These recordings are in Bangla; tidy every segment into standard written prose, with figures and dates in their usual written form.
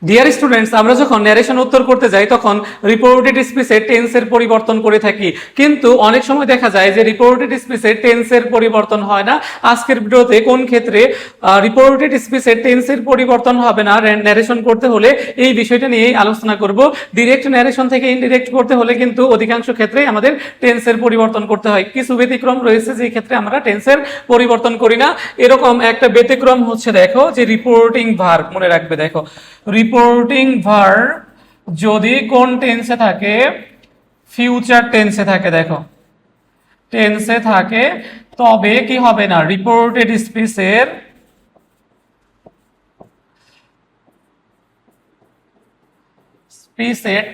ডিয়ার স্টুডেন্টস, আমরা যখন ন্যারেশন উত্তর করতে যাই তখন রিপোর্টেড স্পিচে টেন্সের পরিবর্তন করে থাকি, কিন্তু অনেক সময় দেখা যায় যে রিপোর্টেড স্পিচে টেন্সের পরিবর্তন হয় না। আজকের ভিডিওতে কোন ক্ষেত্রে রিপোর্টেড স্পিচে টেন্সের পরিবর্তন হবে না ন্যারেশন করতে হলে এই বিষয়টা নিয়েই আলোচনা করব। ডিরেক্ট ন্যারেশন থেকে ইনডিরেক্ট করতে হলে কিন্তু অধিকাংশ ক্ষেত্রেই আমাদের টেন্সের পরিবর্তন করতে হয়। কিছু ব্যতিক্রম রয়েছে যে ক্ষেত্রে আমরা টেন্সের পরিবর্তন করি না। এরকম একটা ব্যতিক্রম হচ্ছে, দেখো যে রিপোর্টিং ভার্ব, মনে রাখবে, দেখো রিপোর্টিং ভার্ব যদি কোন টেন্সে থাকে, ফিউচার টেন্সে থাকে, দেখো টেন্সে থাকে, তবে কি হবে না, রিপোর্টেড স্পিচের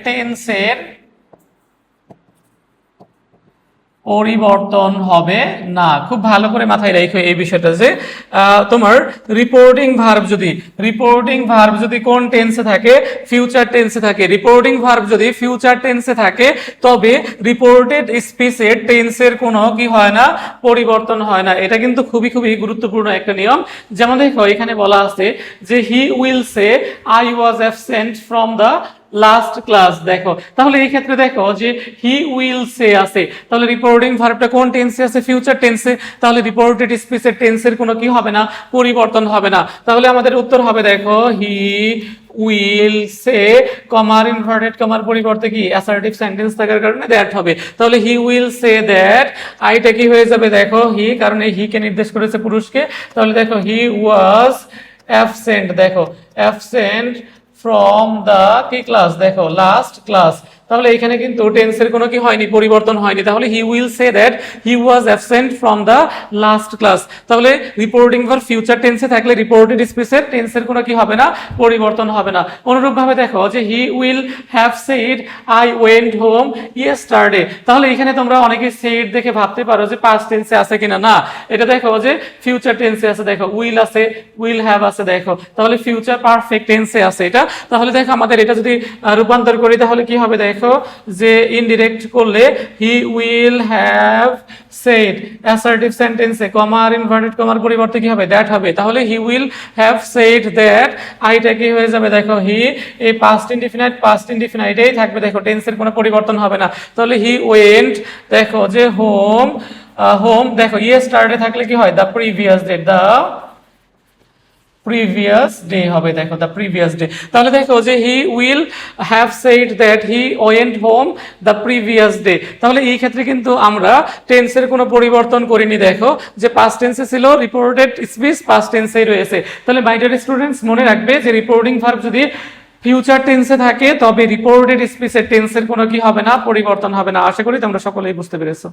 টেন্সের পরিবর্তন হবে না। খুব ভালো করে মাথায় রাখো এই বিষয়টা, যে তোমার রিপোর্টিং ভার্ব যদি কোন টেন্সে থাকে, ফিউচার টেন্সে থাকে, রিপোর্টিং ভার্ব যদি ফিউচার টেন্সে থাকে, তবে রিপোর্টেড স্পিচের টেন্সের কোনো কি হয় না, পরিবর্তন হয় না। এটা কিন্তু খুবই খুবই গুরুত্বপূর্ণ একটা নিয়ম। যেমন দেখো এখানে বলা আছে যে he will say I was absent from the last class. দেখো তাহলে এই ক্ষেত্রে দেখো যে হি উইল সে আছে, তাহলে রিপোর্টিং ভার্বটা কোন টেন্সে আছে, ফিউচার টেন্সে, তাহলে রিপোর্টেড স্পিচের টেন্সের কোনো কি হবে না, পরিবর্তন হবে না। তাহলে আমাদের উত্তর হবে, দেখো হি উইল সে, কমার ইনভার্টেড কমার পরিবর্তে কি অ্যাসার্টিভ সেন্টেন্স থাকার কারণে দ্যাট হবে। তাহলে হি উইল সে দ্যাট, আইটা কি হয়ে যাবে, দেখো হি, কারণ এই হি কে নির্দেশ করেছে পুরুষকে। তাহলে দেখো হি ওয়াজ অ্যাবসেন্ট, দেখো অ্যাবসেন্ট ফ্রম দ্য কি ক্লাস, দেখো লাস্ট ক্লাস। তাহলে এখানে কিন্তু টেন্সের কোনো কি হয়নি, পরিবর্তন হয়নি। তাহলে he will say that he was absent from the last class. তাহলে রিপোর্টিং ভার্ব ফিউচার টেন্সে থাকলে রিপোর্টেড স্পিচের টেন্সের কোনো কি হবে না, পরিবর্তন হবে না। অনুরূপভাবে দেখো যে he will have said I went home yesterday. তাহলে এখানে তোমরা অনেকে সেড দেখে ভাবতে পারো যে পাস্ট টেন্সে আছে কিনা, না, এটা দেখো যে ফিউচার টেন্সে আছে। দেখো উইল আছে, উইল হ্যাভ আছে, দেখো তাহলে ফিউচার পারফেক্ট টেন্সে আছে এটা। তাহলে দেখো আমাদের এটা যদি রূপান্তর করি তাহলে কি হবে, দেখো যে ইনডিরেক্ট করলে he will have said, assertive সেন্টেন্সে কমা আর ইনভার্টেড কমার পরিবর্তে কি হবে, দ্যাট হবে। তাহলে he will have said that, আইটা কি হয়ে যাবে, দেখো হি, এই পাস্ট ইনডিফিনাইটেই থাকবে, দেখো টেন্সের কোনো পরিবর্তন হবে না। তাহলে হি ওয়েন্ট, দেখো যে হোম, দেখো ইয়েস্টারডে থাকলে কি হয়, the previous day, the previous day হবে, দেখো দ্য প্রিভিয়াস ডে। তাহলে দেখো যে he will have said that he went home the previous day. তাহলে এই ক্ষেত্রে কিন্তু আমরা টেন্সের কোনো পরিবর্তন করিনি। দেখো যে পাস্ট টেন্সে ছিল, রিপোর্টেড স্পিচ পাস্ট টেন্সেই রয়েছে। তাহলে মাই ডিয়ার স্টুডেন্টস, মনে রাখবে যে রিপোর্টিং ভার্ব যদি ফিউচার টেন্সে থাকে তবে রিপোর্টেড স্পিচের টেন্সের কোনো কি হবে না, পরিবর্তন হবে না। আশা করি তোমরা সকলেই বুঝতে পেরেছো।